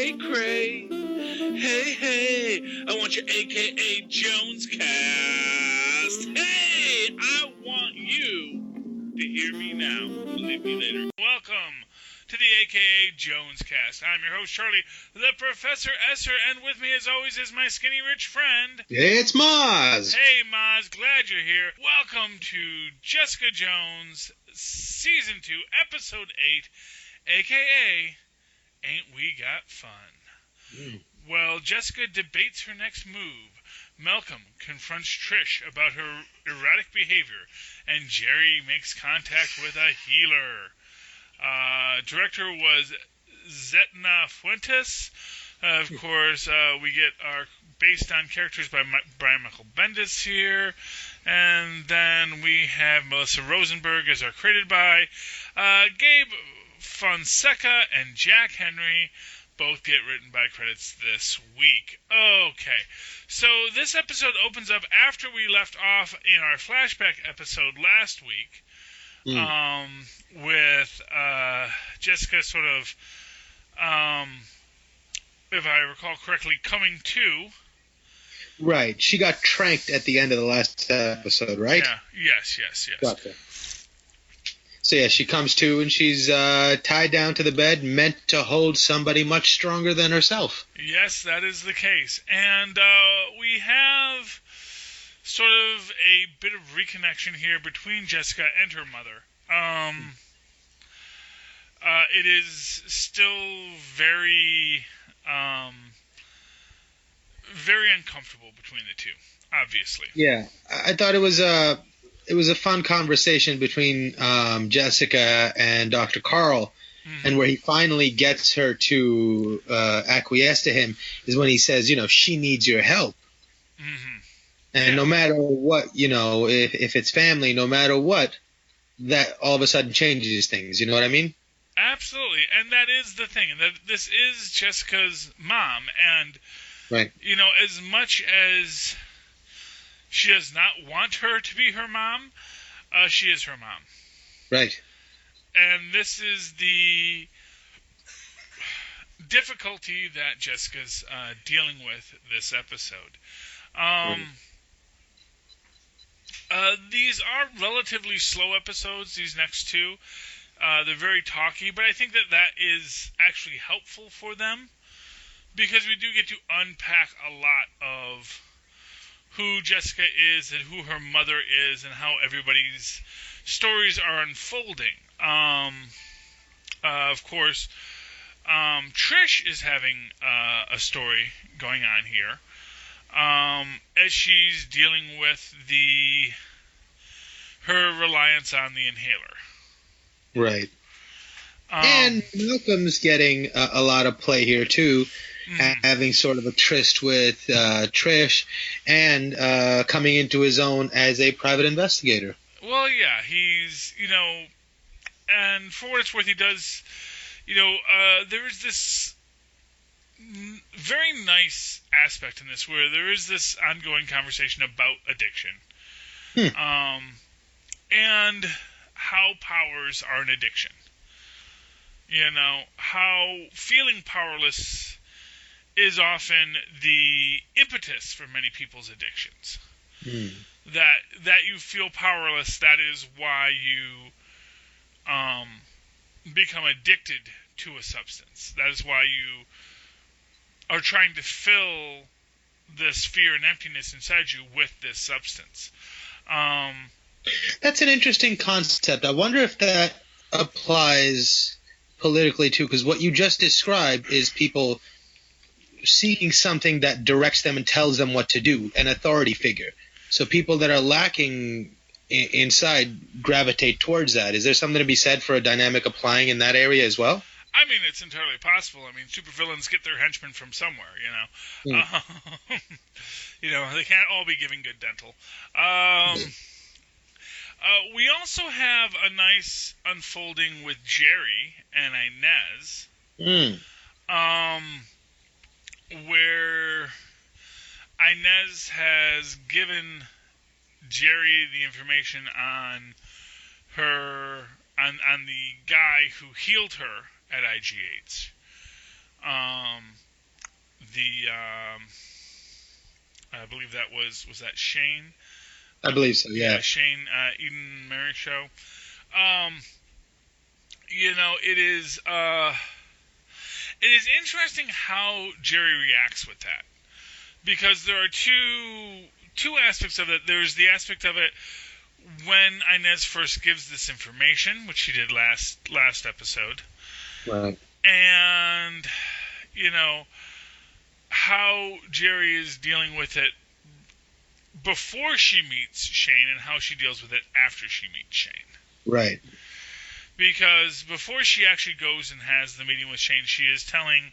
cray cray. Hey, hey, I want your AKA Jonescast. Hey, I want you to hear me now. Believe me later. Welcome to the AKA Jonescast. I'm your host, Charlie, the Professor Esser, and with me as always is my skinny rich friend. It's Mozz. Hey, Mozz, glad you're here. Welcome to Jessica Jones, Season 2, Episode 8, AKA Ain't We Got Fun? Well, Jessica debates her next move. Malcolm confronts Trish about her erratic behavior, and Jerry makes contact with a healer. Director was Zetna Fuentes. Of course, we get our based on characters by Brian Michael Bendis here. And then we have Melissa Rosenberg as our created by. Gabe Fonseca and Jack Henry both get written by credits this week. Okay, so this episode opens up after we left off in our flashback episode last week, with Jessica sort of, if I recall correctly, coming to. Right, she got tranked at the end of the last episode, right? Yeah, yes. Gotcha. So yeah, she comes to and she's tied down to the bed, meant to hold somebody much stronger than herself. Yes, that is the case. And we have sort of a bit of reconnection here between Jessica and her mother. It is still very, very uncomfortable between the two, obviously. Yeah, I thought it was a fun conversation between Jessica and Dr. Carl, and where he finally gets her to acquiesce to him is when he says, she needs your help. And no matter what, if it's family, no matter what, that all of a sudden changes things. You know what I mean? Absolutely. And that is the thing. That this is Jessica's mom. And, right. As much as she does not want her to be her mom, she is her mom. Right. And this is the difficulty that Jessica's dealing with this episode. These are relatively slow episodes, these next two. They're very talky, but I think that is actually helpful for them, because we do get to unpack a lot of who Jessica is and who her mother is and how everybody's stories are unfolding. Of course, Trish is having a story going on here, as she's dealing with her reliance on the inhaler. Right. And Malcolm's getting a lot of play here, too, having sort of a tryst with Trish and coming into his own as a private investigator. Well, yeah, he's, and for what it's worth, he does, there is this very nice aspect in this where there is this ongoing conversation about addiction. And how powers are an addiction. How feeling powerless is often the impetus for many people's addictions. That you feel powerless, that is why you become addicted to a substance. That is why you are trying to fill this fear and emptiness inside you with this substance. That's an interesting concept. I wonder if that applies politically too, because what you just described is people seeking something that directs them and tells them what to do, an authority figure. So people that are lacking inside gravitate towards that. Is there something to be said for a dynamic applying in that area as well? I mean, it's entirely possible. I mean, supervillains get their henchmen from somewhere, they can't all be giving good dental. We also have a nice unfolding with Jerry and Inez, where Inez has given Jerry the information on the guy who healed her at IGH. I believe that was that Shane. I believe so. Yeah. Shane Eden Mary show. Um, it is interesting how Jerry reacts with that, because there are two aspects of it. There's the aspect of it when Inez first gives this information, which she did last episode, Right. and how Jerry is dealing with it before she meets Shane, and how she deals with it after she meets Shane. Right. Because before she actually goes and has the meeting with Shane, she is telling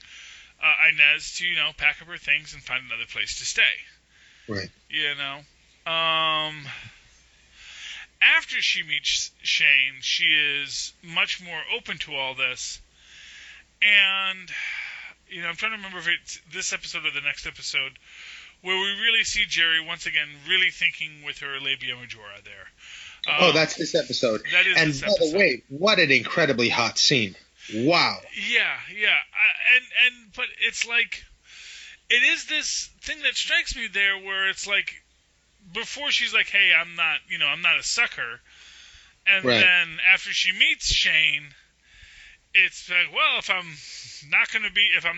Inez to, pack up her things and find another place to stay. Right. After she meets Shane, she is much more open to all this. And, I'm trying to remember if it's this episode or the next episode, where we really see Jerry once again really thinking with her labia majora there. That's this episode. That is and this by episode. the way, what an incredibly hot scene. Wow. Yeah. But it's like, it is this thing that strikes me there where it's like, before she's like, hey, I'm not a sucker. And right. then after she meets Shane, it's like, well, if I'm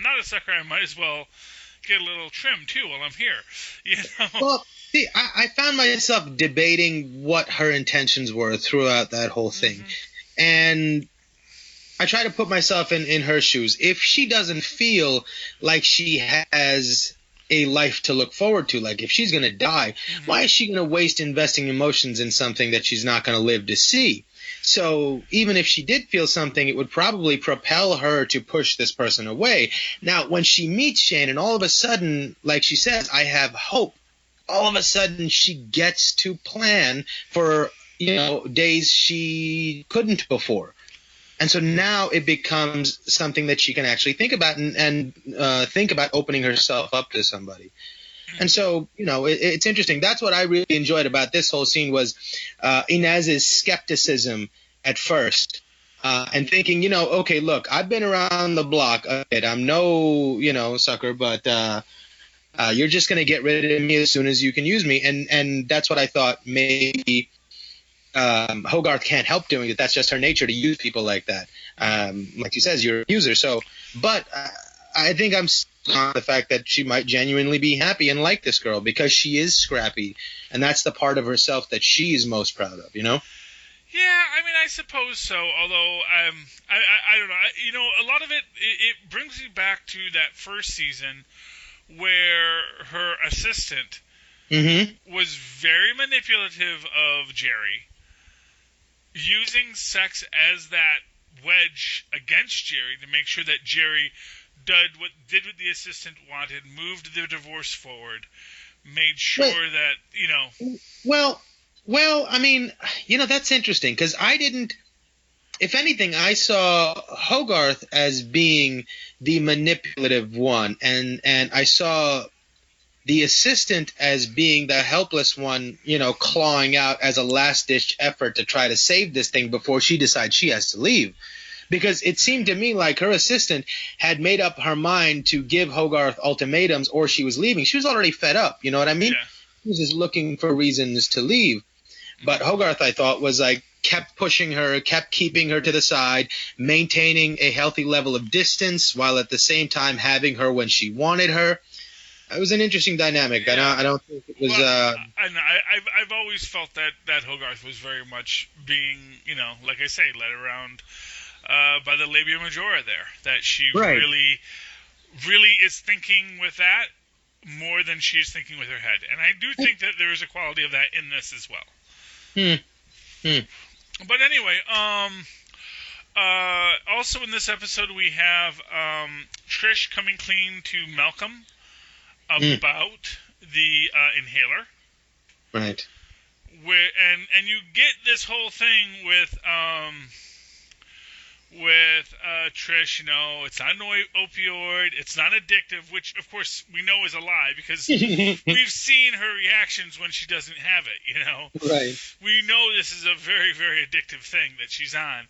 not a sucker, I might as well get a little trim too while I'm here. Well, see, I found myself debating what her intentions were throughout that whole thing. Mm-hmm. And I try to put myself in her shoes. If she doesn't feel like she has a life to look forward to, like if she's going to die, mm-hmm. why is she going to waste investing emotions in something that she's not going to live to see? So even if she did feel something, it would probably propel her to push this person away. Now, when she meets Shane and all of a sudden, like she says, I have hope, all of a sudden she gets to plan for, days she couldn't before. And so now it becomes something that she can actually think about and think about opening herself up to somebody. And so, it's interesting. That's what I really enjoyed about this whole scene was Inez's skepticism at first and thinking, okay, look, I've been around the block a bit. I'm no, sucker, but you're just going to get rid of me as soon as you can use me. And that's what I thought maybe Hogarth can't help doing it. That's just her nature to use people like that. Like she says, you're a user. So, but I think I'm on the fact that she might genuinely be happy and like this girl because she is scrappy, and that's the part of herself that she's most proud of, Yeah, I mean, I suppose so. Although, I don't know. A lot of it brings me back to that first season where her assistant mm-hmm. was very manipulative of Jerry, using sex as that wedge against Jerry to make sure that Jerry did what the assistant wanted, moved the divorce forward, made sure that, Well, I mean, that's interesting because I didn't. If anything, I saw Hogarth as being the manipulative one, and I saw the assistant as being the helpless one, clawing out as a last-ditch effort to try to save this thing before she decides she has to leave. Because it seemed to me like her assistant had made up her mind to give Hogarth ultimatums or she was leaving. She was already fed up, you know what I mean? Yeah. She was just looking for reasons to leave. But Hogarth, I thought, was like kept pushing her, kept keeping her to the side, maintaining a healthy level of distance while at the same time having her when she wanted her. It was an interesting dynamic. Yeah. I don't think it was... I've always felt that Hogarth was very much being, like I say, led around by the labia majora there. That she right. really is thinking with that more than she's thinking with her head. And I do think that there is a quality of that in this as well. But anyway, also in this episode we have Trish coming clean to Malcolm about the inhaler. Right. And you get this whole thing with Trish, it's not an opioid, it's not addictive, which of course we know is a lie because we've seen her reactions when she doesn't have it, Right. We know this is a very, very addictive thing that she's on.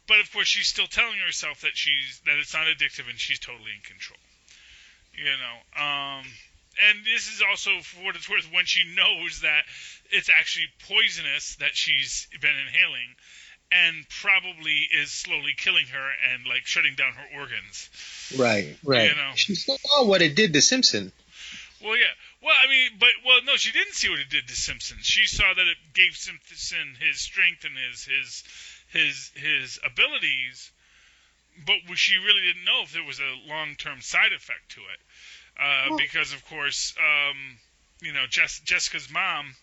But of course, she's still telling herself that it's not addictive and she's totally in control. And this is also, for what it's worth, when she knows that it's actually poisonous that she's been inhaling, and probably is slowly killing her and like shutting down her organs. Right. She saw what it did to Simpson. Well, yeah. Well, I mean, no, she didn't see what it did to Simpson. She saw that it gave Simpson his strength and his abilities, but she really didn't know if there was a long-term side effect to it. Because, of course, Jessica's mom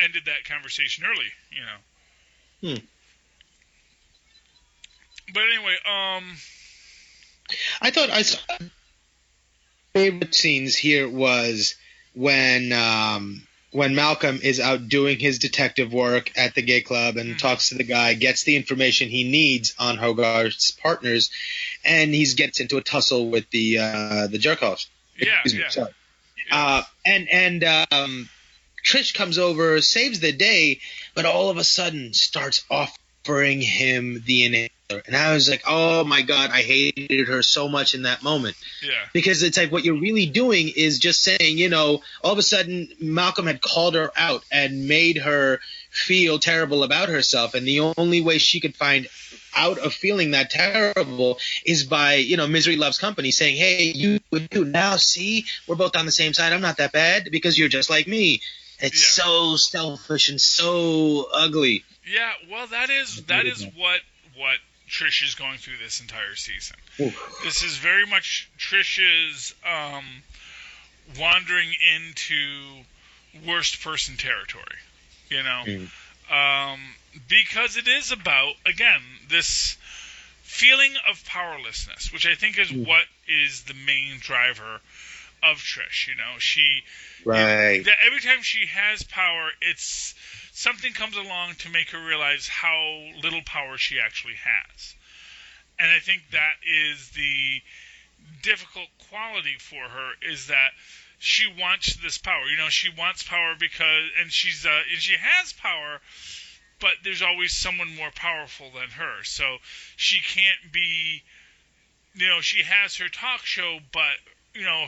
ended that conversation early, But anyway, I thought favorite scenes here was when Malcolm is out doing his detective work at the gay club and talks to the guy, gets the information he needs on Hogarth's partners, and he gets into a tussle with the jerk-offs. And Trish comes over, saves the day, but all of a sudden starts offering him the inhaler. And I was like, oh my God, I hated her so much in that moment. Yeah. Because it's like what you're really doing is just saying, all of a sudden Malcolm had called her out and made her feel terrible about herself. And the only way she could find out of feeling that terrible is by, Misery Loves Company, saying, hey, you now see, we're both on the same side. I'm not that bad because you're just like me. It's so selfish and so ugly. Yeah, well, that is what Trish is going through this entire season. Oof. This is very much Trish's wandering into worst person territory, because it is about, again, this feeling of powerlessness, which I think is what is the main driver of Trish. Every time she has power, it's something comes along to make her realize how little power she actually has. And I think that is the difficult quality for her, is that she wants this power. She wants power and she has power, but there's always someone more powerful than her. So she can't be, she has her talk show, but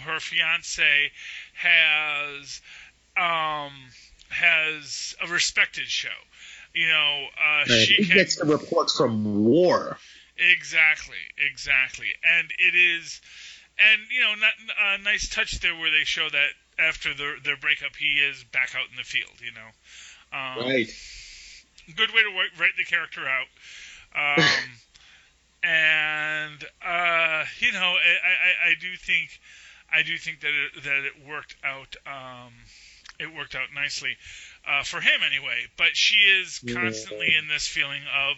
her fiance has a respected show. She gets the reports from war. Exactly, and it is, and a nice touch there where they show that after their breakup, he is back out in the field. Right. Good way to write the character out. And I do think that it worked out. It worked out nicely for him anyway. But she is constantly in this feeling of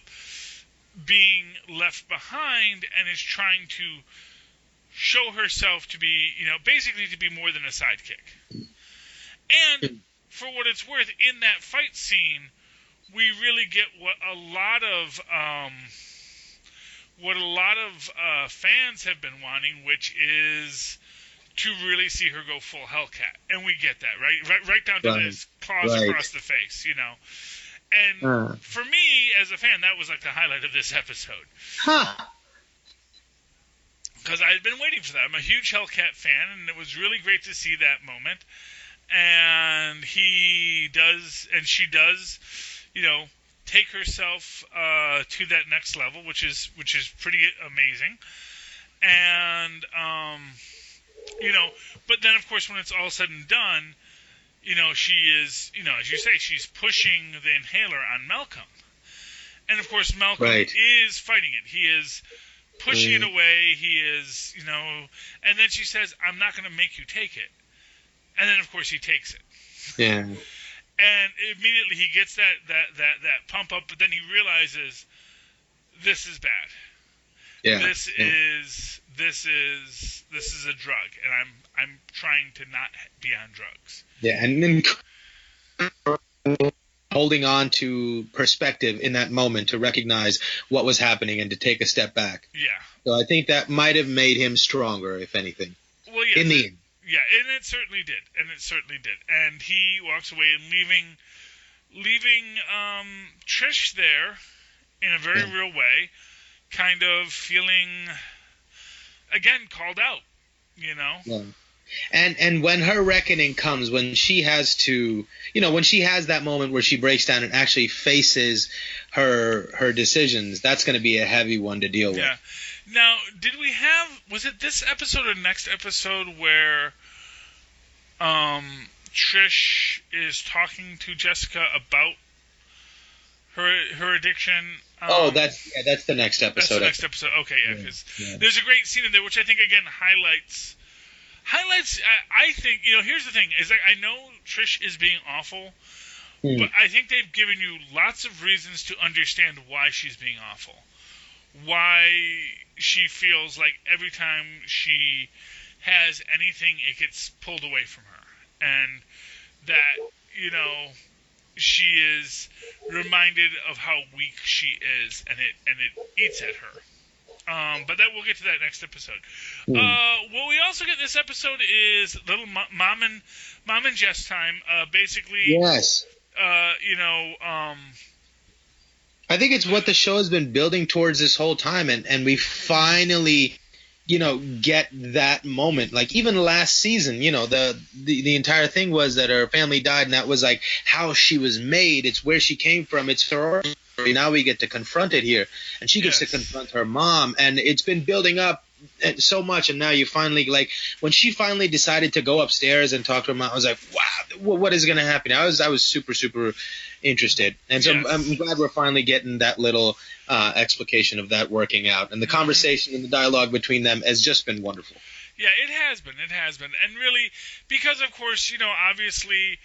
being left behind, and is trying to show herself to be, basically to be more than a sidekick. And for what it's worth, in that fight scene, we really get what a lot of fans have been wanting, which is to really see her go full Hellcat, and we get that right down to this claws across the face, And for me, as a fan, that was like the highlight of this episode. Because I had been waiting for that. I'm a huge Hellcat fan, and it was really great to see that moment. And she does, take herself to that next level, which is pretty amazing. And but then of course when it's all said and done, she is, as you say, she's pushing the inhaler on Malcolm. And of course Malcolm is fighting it. He is pushing it away. He is, and then she says, I'm not going to make you take it. And then of course he takes it. Yeah. And immediately he gets that pump up, but then he realizes this is bad. Yeah. This is a drug, and I'm trying to not be on drugs. Yeah, and then holding on to perspective in that moment to recognize what was happening and to take a step back. Yeah. So I think that might have made him stronger, if anything. Well, yeah. In the end. Yeah, and it certainly did. And he walks away and leaving Trish there, in a very real way, kind of feeling, again, called out, you know? Yeah. And when her reckoning comes, when she has to, when she has that moment where she breaks down and actually faces her decisions, that's going to be a heavy one to deal with. Yeah. Now, was it this episode or next episode where Trish is talking to Jessica about her addiction? That's the next episode. That's the next episode. Okay, yeah, because there's a great scene in there which I think again highlights. I think here's the thing: is like I know Trish is being awful, but I think they've given you lots of reasons to understand why she's being awful, why she feels like every time she has anything, it gets pulled away from her, and that she is reminded of how weak she is, and it eats at her. But we'll get to that next episode. What we also get this episode is little mom and Jess time. Basically, yes. I think it's what the show has been building towards this whole time, and we finally, get that moment. Like even last season, the entire thing was that her family died, and that was like how she was made. It's where she came from. It's her origin story. Now we get to confront it here, and she gets to confront her mom, and it's been building up so much, and now you finally, like, when she finally decided to go upstairs and talk to her mom, I was like, wow, what is going to happen? I was super, super interested, and so I'm glad we're finally getting that little explication of that working out, and the conversation and the dialogue between them has just been wonderful. Yeah, it has been, and really, because of course, obviously,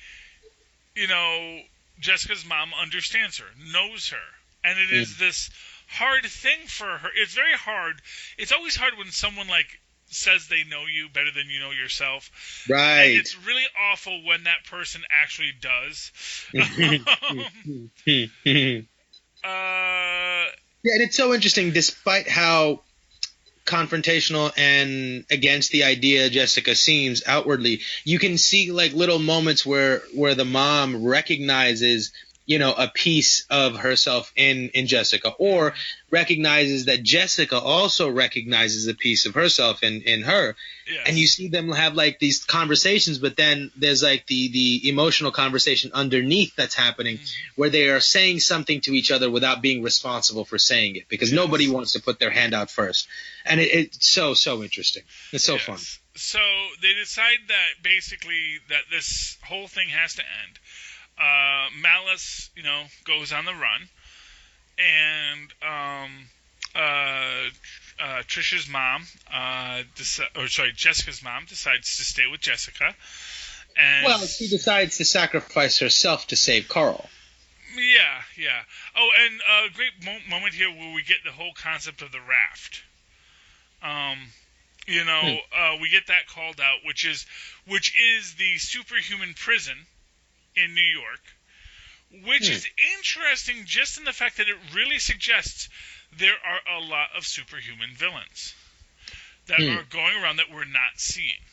Jessica's mom understands her, knows her, and it is this hard thing for her. It's very hard. It's always hard when someone says they know you better than you know yourself. Right. And it's really awful when that person actually does. And it's so interesting, despite how confrontational and against the idea Jessica seems outwardly, you can see little moments where the mom recognizes a piece of herself in Jessica, or recognizes that Jessica also recognizes a piece of herself in her. Yes. And you see them have these conversations, but then there's the emotional conversation underneath that's happening, where they are saying something to each other without being responsible for saying it, because nobody wants to put their hand out first. And it's so interesting. It's so fun. So they decide that basically that this whole thing has to end. Malice, goes on the run, and Trisha's mom, Jessica's mom decides to stay with Jessica. And she decides to sacrifice herself to save Carl. Yeah. Oh, and a great moment here where we get the whole concept of the raft. We get that called out, which is the superhuman prison in New York, which is interesting just in the fact that it really suggests there are a lot of superhuman villains that are going around that we're not seeing.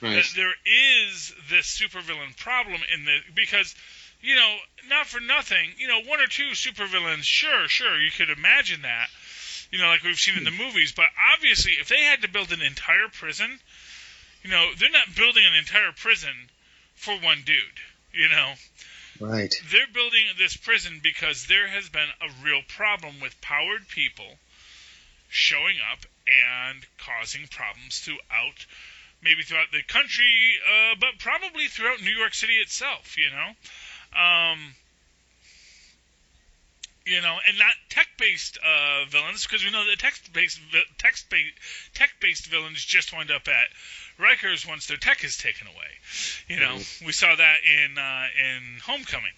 Right. That there is this supervillain problem in the because, not for nothing, one or two supervillains, sure, you could imagine that, like we've seen in the movies, but obviously if they had to build an entire prison, they're not building an entire prison for one dude, Right. They're building this prison because there has been a real problem with powered people showing up and causing problems throughout the country, but probably throughout New York City itself, and not tech-based villains, because we know that tech-based villains just wind up at Rikers once their tech is taken away. We saw that in Homecoming.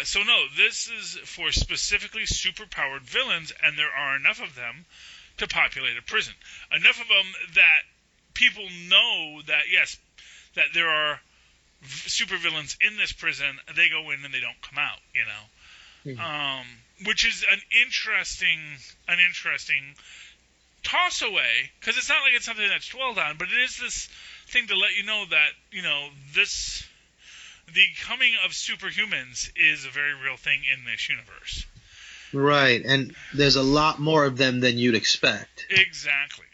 So no, this is for specifically superpowered villains, and there are enough of them to populate a prison. Enough of them that people know that, yes, that there are supervillains in this prison. They go in and they don't come out, which is an interesting toss away, because it's not like it's something that's dwelled on, but it is this thing to let you know that the coming of superhumans is a very real thing in this universe. Right, and there's a lot more of them than you'd expect. Exactly.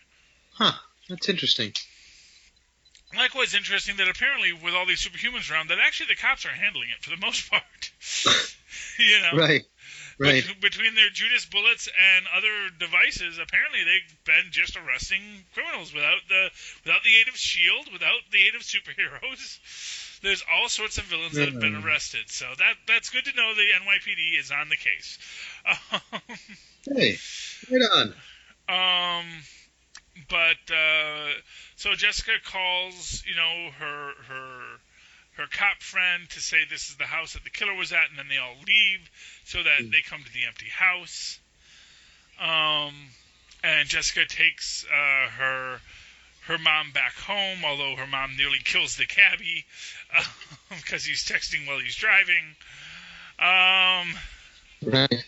Huh, that's interesting. Likewise interesting that apparently with all these superhumans around, that actually the cops are handling it for the most part. You know? Right. Between their Judas bullets and other devices, apparently they've been just arresting criminals without the aid of S.H.I.E.L.D., without the aid of superheroes. There's all sorts of villains that have been arrested. So that's good to know the NYPD is on the case. Hey, right on. So Jessica calls, her cop friend to say this is the house that the killer was at, and then they all leave so that they come to the empty house. And Jessica takes her mom back home, although her mom nearly kills the cabbie because he's texting while he's driving. Right.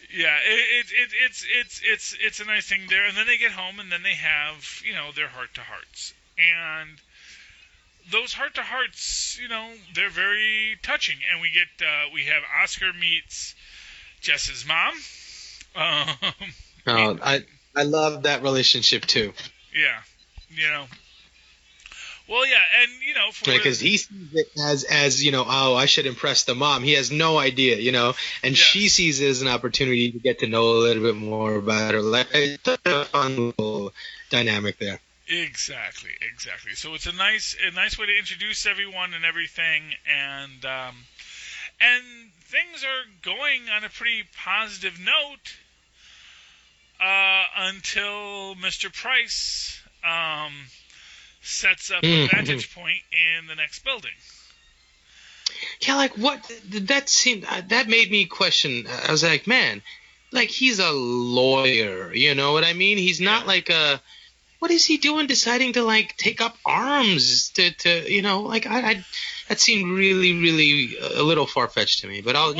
Yeah, it's a nice thing there, and then they get home, and then they have their heart-to-hearts, and those heart-to-hearts, they're very touching, and we have Oscar meets Jess's mom. I love that relationship too. Yeah, Well, yeah, and because he sees it as I should impress the mom. He has no idea, and she sees it as an opportunity to get to know a little bit more about her. Like, it's a fun little dynamic there. Exactly. So it's a nice way to introduce everyone and everything, and things are going on a pretty positive note until Mr. Price sets up a vantage point in the next building. Yeah, like what? That made me question. I was like, man, like he's a lawyer. You know what I mean? He's not like a. What is he doing? Deciding to like take up arms to I that seemed really, really a little far fetched to me. But I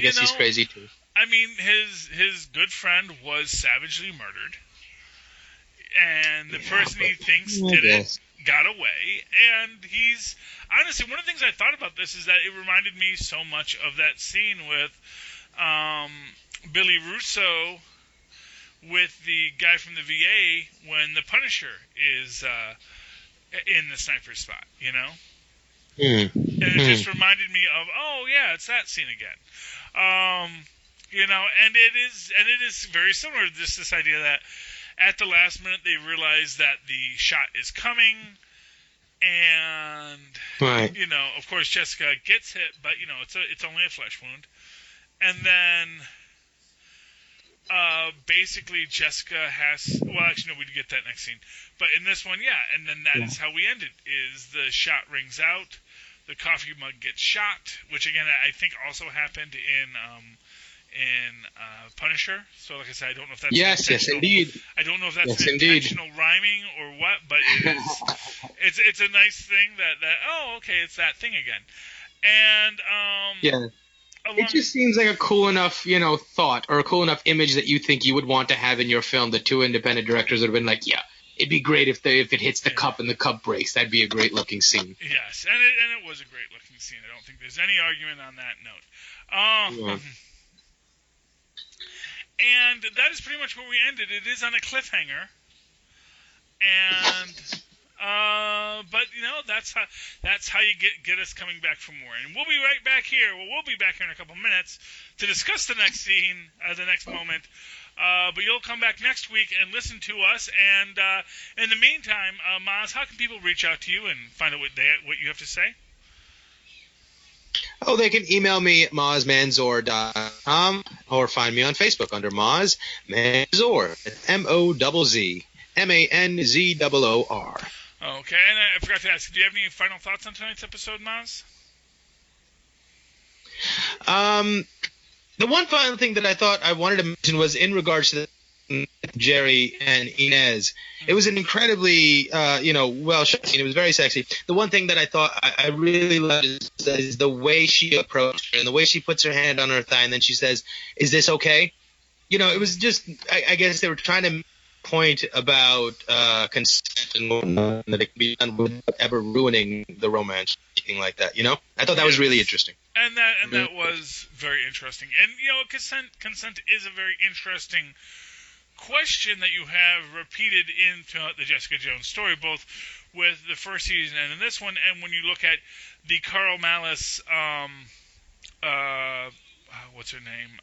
guess he's crazy too. I mean, his good friend was savagely murdered, and the person he thinks did it got away, and he's honestly, one of the things I thought about this is that it reminded me so much of that scene with Billy Russo with the guy from the VA when the Punisher is in the sniper spot, And it just reminded me of, it's that scene again. And it is very similar to this idea that at the last minute, they realize that the shot is coming, and of course, Jessica gets hit, but it's only a flesh wound, and then basically Jessica has. Well, actually, no, we get that next scene, but in this one, and then that is how we end it. Is the shot rings out, the coffee mug gets shot, which again I think also happened in Punisher. So, like I said, I don't know if that's yes, indeed. I don't know if that's intentional rhyming or what, but it is. It's a nice thing that it's that thing again, and it just seems like a cool enough thought or a cool enough image that you think you would want to have in your film. The two independent directors would have been like, it'd be great if it hits the cup and the cup breaks. That'd be a great looking scene. Yes, and it was a great looking scene. I don't think there's any argument on that note. And that is pretty much where we ended. It is on a cliffhanger, and but that's how you get us coming back for more. And we'll be right back here. Well, we'll be back here in a couple minutes to discuss the next scene, the next moment. But you'll come back next week and listen to us. And in the meantime, Mozz, how can people reach out to you and find out what you have to say? Oh, they can email me at mozzmanzor.com or find me on Facebook under Mozz Manzor. MOZZ MANZOOR. Okay, and I forgot to ask, do you have any final thoughts on tonight's episode, Mozz? The one final thing that I thought I wanted to mention was in regards to Jerry and Inez. It was an incredibly, well shot scene. It was very sexy. The one thing that I thought I really loved is the way she approached her and the way she puts her hand on her thigh and then she says, "Is this okay?" It was just, I guess they were trying to point about consent and whatnot, that it can be done without ever ruining the romance, anything like that. I thought that was really interesting. And that was very interesting. And consent is a very interesting question that you have repeated in throughout the Jessica Jones story, both with the first season and in this one. And when you look at the Carl Malice, what's her name?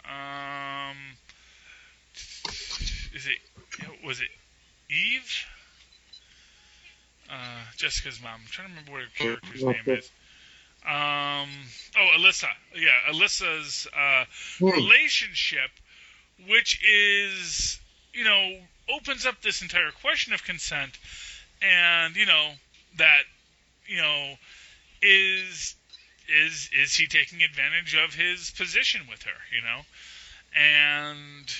Was it Eve? Jessica's mom. I'm trying to remember what her character's name is. Alyssa. Yeah, Alyssa's relationship, which is, opens up this entire question of consent, and that is he taking advantage of his position with her, and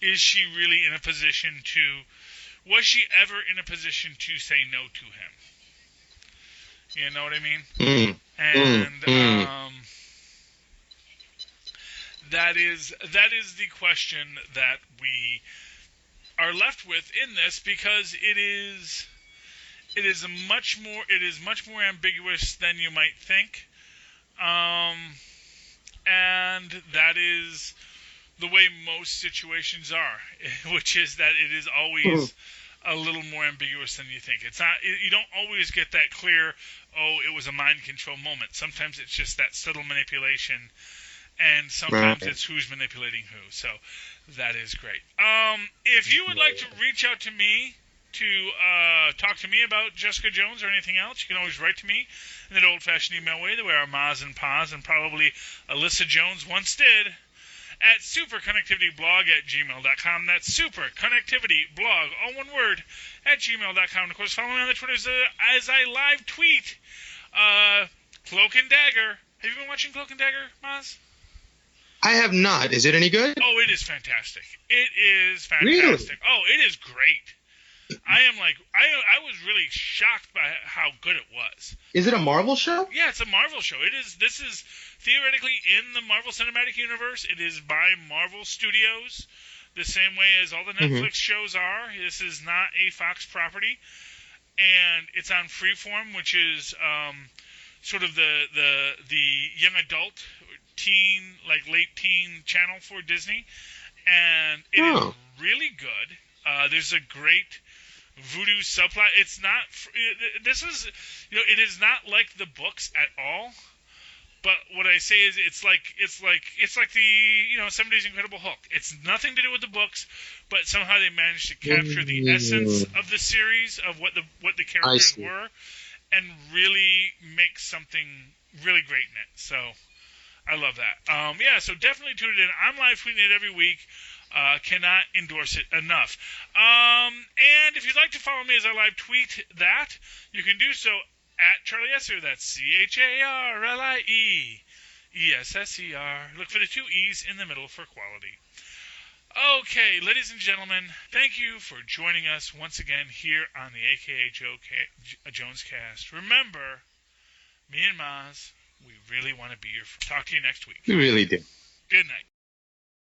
is she really in a position was she ever in a position to say no to him? You know what I mean? And that is the question that we are left with in this, because it is much more ambiguous than you might think, and that is the way most situations are, which is that it is always a little more ambiguous than you think. It's not. You don't always get that clear, it was a mind control moment. Sometimes it's just that subtle manipulation, and sometimes it's who's manipulating who. So that is great. If you would like to reach out to me to talk to me about Jessica Jones or anything else, you can always write to me in that old-fashioned email way, the way our Mozz and Paz and probably Alyssa Jones once did, at superconnectivityblog@gmail.com. That's superconnectivityblog, all one word, at gmail.com. And of course, follow me on the Twitters as I live tweet Cloak and Dagger. Have you been watching Cloak and Dagger, Maz? I have not. Is it any good? Oh, it is fantastic. It is fantastic. Really? Oh, it is great. I was really shocked by how good it was. Is it a Marvel show? Yeah, it's a Marvel show. This is theoretically in the Marvel Cinematic Universe. It is by Marvel Studios, the same way as all the Netflix shows are. This is not a Fox property, and it's on Freeform, which is sort of the young adult teen, like late teen channel for Disney, and it is really good. There's a great voodoo subplot. It's not. This is, it is not like the books at all. But what I say is, it's like the 70s Incredible Hulk. It's nothing to do with the books, but somehow they managed to capture the essence of the series, of what the characters were, and really make something really great in it. So I love that. So definitely tune it in. I'm live tweeting it every week. Cannot endorse it enough. And if you'd like to follow me as I live tweet that, you can do so at Charlie Esser. That's CharlieEsser. Look for the two E's in the middle for quality. Okay, ladies and gentlemen, thank you for joining us once again here on the AKA Jonescast. Remember, me and Maz, we really want to be your friend. Talk to you next week. We really do. Good night.